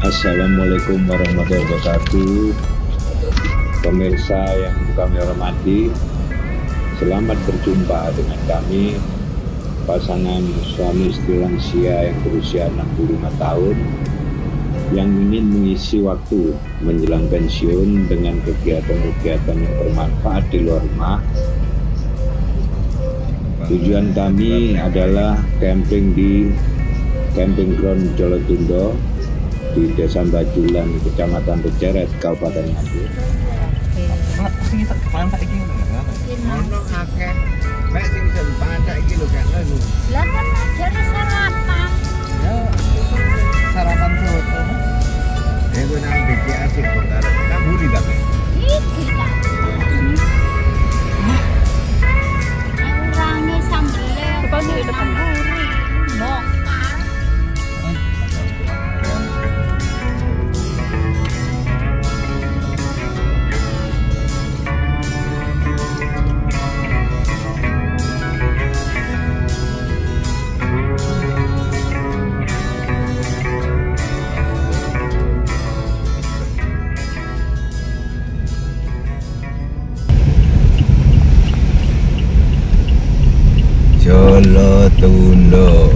Assalamualaikum warahmatullahi wabarakatuh. Pemirsa yang kami hormati, selamat berjumpa dengan kami, pasangan suami istri lansia yang berusia 65 tahun yang ingin mengisi waktu menjelang pensiun dengan kegiatan-kegiatan yang bermanfaat di luar rumah. Tujuan kami adalah camping di Camping Ground Jolotundo di Desa Bajulan, Kecamatan Beceret, Kabupaten Nganjuk. Ono akeh mek sing sempat saiki lho gak ngono. Lah kan ajare sarapan. Ya sarapan soto. Gue nang iki asik kok karo kaburi tapi. Iki tak. Urange sambele. Kepane depan buri. Mokar. Jolotundo.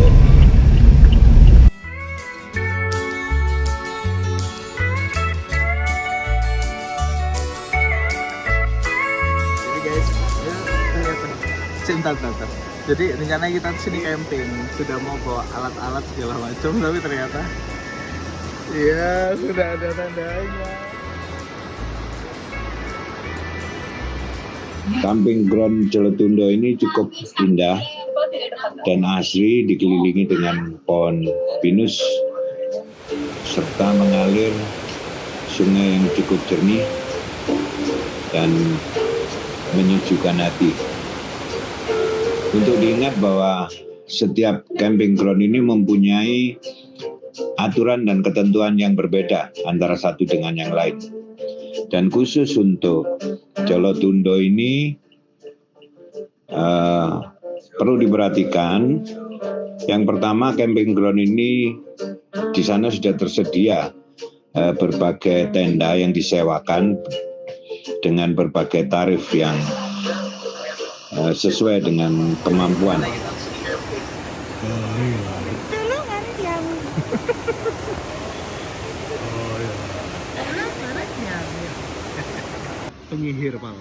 Jadi guys, cinta. Jadi rencana kita sini camping, sudah mau bawa alat-alat segala macam, tapi ternyata iya sudah ada tandanya. Camping Ground Jolotundo ini cukup indah dan asri, dikelilingi dengan pohon pinus serta mengalir sungai yang cukup jernih dan menyejukkan hati. Untuk diingat bahwa setiap camping ground ini mempunyai aturan dan ketentuan yang berbeda antara satu dengan yang lain. Dan khusus untuk Jolotundo ini perlu diperhatikan. Yang pertama, camping ground ini di sana sudah tersedia berbagai tenda yang disewakan dengan berbagai tarif yang sesuai dengan kemampuan. Penyihir pal.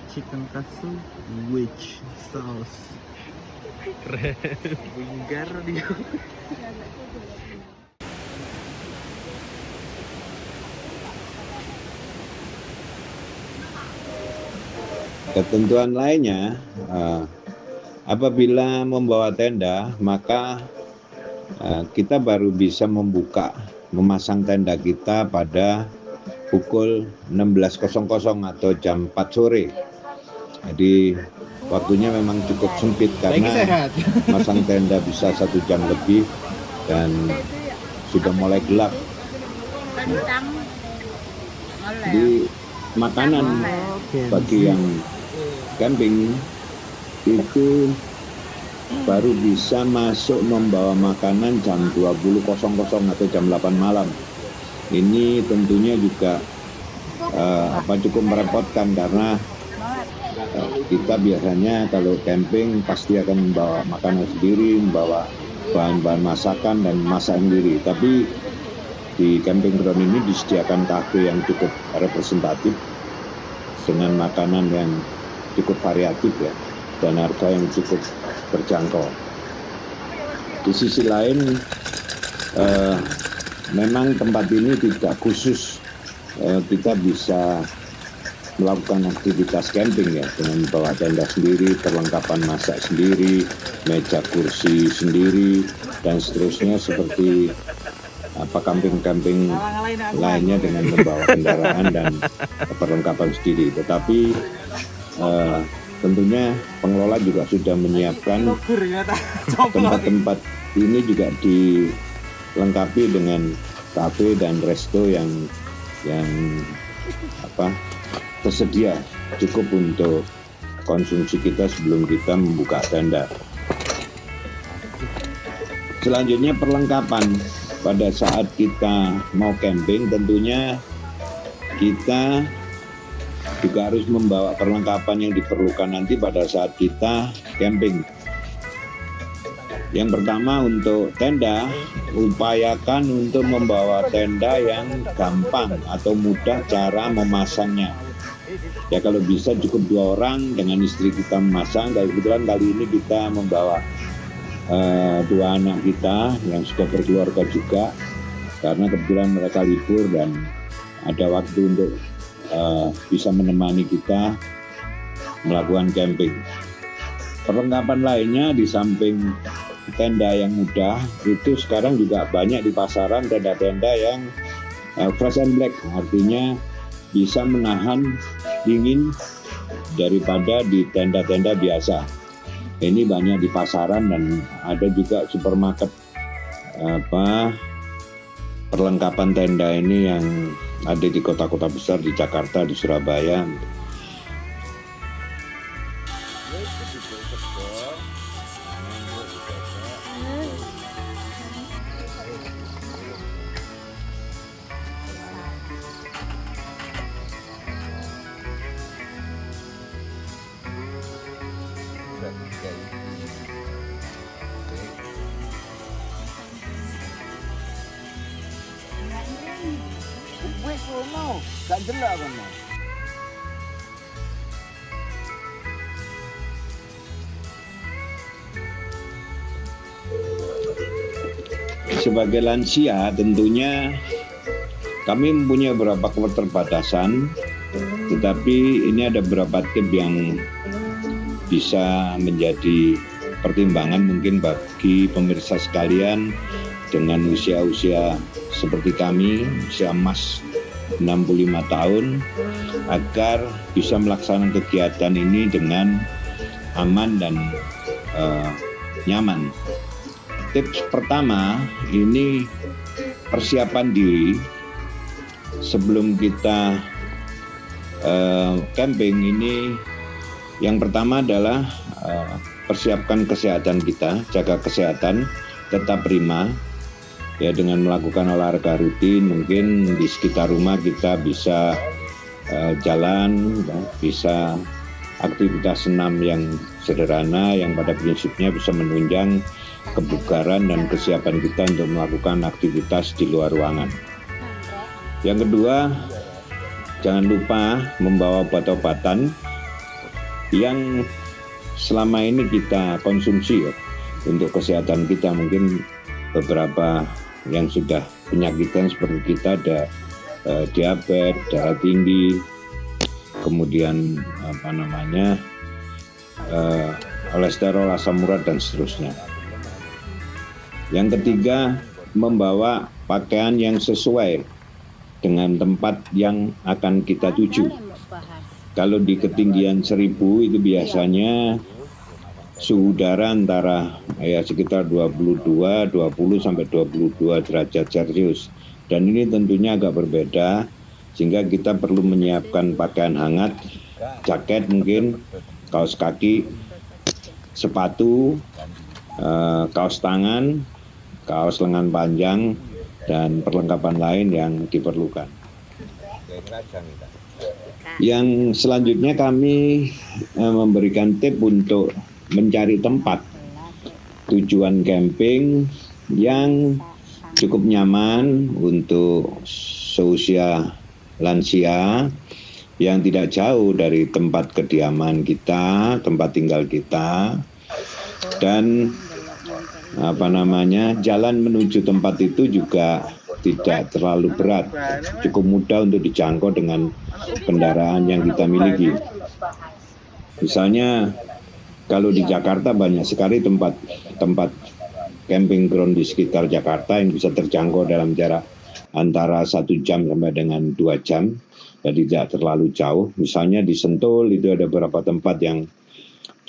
Chicken katsu witch sauce. Keren. Binggar dia. Ketentuan lainnya, apabila membawa tenda, maka kita baru bisa memasang tenda kita pada pukul 16.00 atau jam 4 sore. Jadi waktunya memang cukup sempit karena masang tenda bisa 1 jam lebih dan sudah mulai gelap. Jadi makanan bagi yang camping itu baru bisa masuk membawa makanan jam 20.00 atau jam 8 malam. Ini tentunya juga cukup merepotkan karena kita biasanya kalau camping pasti akan membawa makanan sendiri, membawa bahan-bahan masakan dan masak sendiri. Tapi di camping ground ini disediakan kafe yang cukup representatif dengan makanan yang cukup variatif ya, dan harga yang cukup terjangkau. Di sisi lain, memang tempat ini tidak khusus, kita bisa melakukan aktivitas camping ya, dengan bawa tenda sendiri, perlengkapan masak sendiri, meja kursi sendiri, dan seterusnya seperti camping-camping lainnya dengan membawa kendaraan dan perlengkapan sendiri. Tetapi tentunya pengelola juga sudah menyiapkan tempat-tempat ini juga dilengkapi dengan kafe dan resto yang tersedia cukup untuk konsumsi kita sebelum kita membuka tenda. Selanjutnya perlengkapan. pada saat kita mau camping tentunya kita juga harus membawa perlengkapan yang diperlukan nanti pada saat kita camping. Yang pertama untuk tenda, upayakan untuk membawa tenda yang gampang atau mudah cara memasangnya. Ya kalau bisa cukup 2 orang dengan istri kita memasang. Kebetulan kali ini kita membawa 2 anak kita yang sudah berkeluarga juga, karena kebetulan mereka libur dan ada waktu untuk bisa menemani kita melakukan camping. Perlengkapan lainnya di samping tenda yang mudah itu sekarang juga banyak di pasaran tenda-tenda yang fresh and black, artinya bisa menahan dingin daripada di tenda-tenda biasa. Ini banyak di pasaran dan ada juga supermarket perlengkapan tenda ini yang ada di kota-kota besar, di Jakarta, di Surabaya. Gak jelek kan? Sebagai lansia tentunya kami mempunyai beberapa keterbatasan, tetapi ini ada beberapa tips yang bisa menjadi pertimbangan mungkin bagi pemirsa sekalian dengan usia-usia seperti kami, usia emas 65 tahun, agar bisa melaksanakan kegiatan ini dengan aman dan nyaman. Tips pertama ini persiapan diri sebelum kita camping ini. Yang pertama adalah persiapkan kesehatan kita, jaga kesehatan, tetap prima. Ya, dengan melakukan olahraga rutin, mungkin di sekitar rumah kita bisa jalan, bisa aktivitas senam yang sederhana yang pada prinsipnya bisa menunjang kebugaran dan kesiapan kita untuk melakukan aktivitas di luar ruangan. Yang kedua, jangan lupa membawa obat-obatan yang selama ini kita konsumsi ya, untuk kesehatan kita. Mungkin beberapa yang sudah penyakitan seperti kita ada diabetes, darah tinggi, kemudian kolesterol, asam urat dan seterusnya. Yang ketiga, membawa pakaian yang sesuai dengan tempat yang akan kita tuju. Kalau di ketinggian 1000 itu biasanya suhu udara antara sekitar 20 sampai 22 derajat Celcius. Dan ini tentunya agak berbeda, sehingga kita perlu menyiapkan pakaian hangat, jaket mungkin, kaos kaki, sepatu, kaos tangan, kaos lengan panjang, dan perlengkapan lain yang diperlukan. Yang selanjutnya kami memberikan tips untuk mencari tempat tujuan camping yang cukup nyaman untuk seusia lansia, yang tidak jauh dari tempat kediaman kita, tempat tinggal kita, dan jalan menuju tempat itu juga tidak terlalu berat, cukup mudah untuk dijangkau dengan kendaraan yang kita miliki. Misalnya kalau di Jakarta banyak sekali tempat camping ground di sekitar Jakarta yang bisa terjangkau dalam jarak antara 1 jam sampai dengan 2 jam, jadi tidak terlalu jauh. Misalnya di Sentul itu ada beberapa tempat yang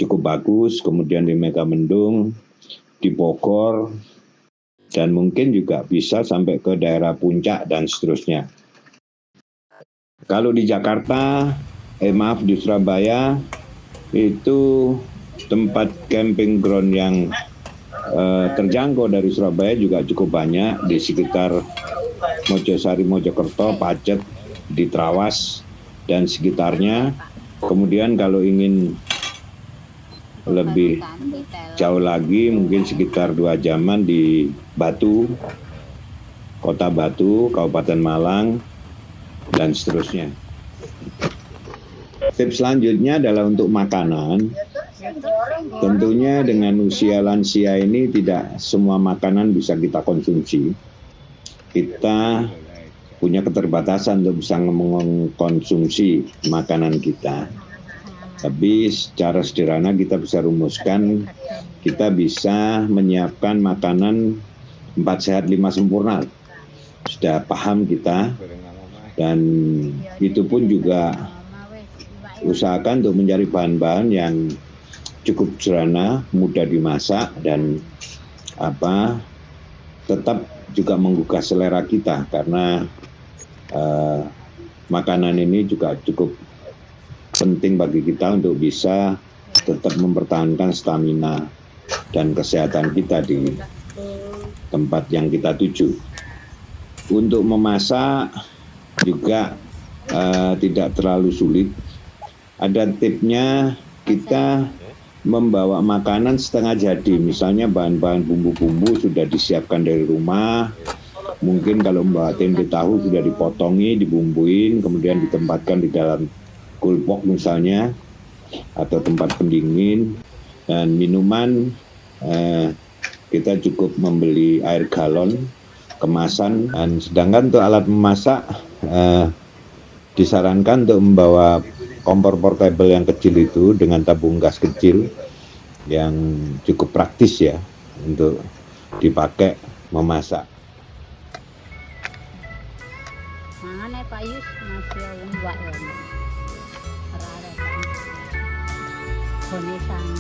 cukup bagus, kemudian di Megamendung, di Bogor, dan mungkin juga bisa sampai ke daerah Puncak dan seterusnya. Kalau di Jakarta, di Surabaya itu tempat camping ground yang terjangkau dari Surabaya juga cukup banyak di sekitar Mojosari, Mojokerto, Pacet, di Trawas dan sekitarnya. Kemudian kalau ingin lebih jauh lagi mungkin sekitar 2 jaman di Batu, Kota Batu, Kabupaten Malang, dan seterusnya. Tips selanjutnya adalah untuk makanan. Tentunya dengan usia lansia ini tidak semua makanan bisa kita konsumsi. Kita punya keterbatasan untuk bisa mengkonsumsi makanan kita. Tapi secara sederhana kita bisa rumuskan, kita bisa menyiapkan makanan 4 sehat 5 sempurna. Sudah paham kita, dan itu pun juga usahakan untuk mencari bahan-bahan yang cukup sederhana, mudah dimasak, dan tetap juga menggugah selera kita, karena makanan ini juga cukup penting bagi kita untuk bisa tetap mempertahankan stamina dan kesehatan kita di tempat yang kita tuju. Untuk memasak juga tidak terlalu sulit. Ada tipnya, kita membawa makanan setengah jadi. Misalnya bahan-bahan bumbu-bumbu sudah disiapkan dari rumah. Mungkin kalau membawa tempe tahu sudah dipotongi, dibumbuin, kemudian ditempatkan di dalam kulpok misalnya, atau tempat pendingin. Dan minuman, kita cukup membeli air galon, kemasan. Dan sedangkan untuk alat memasak, disarankan untuk membawa kompor portable yang kecil itu dengan tabung gas kecil yang cukup praktis ya untuk dipakai memasak. Mana Pak Yus masih lembak ya. Rada kan. Kone sang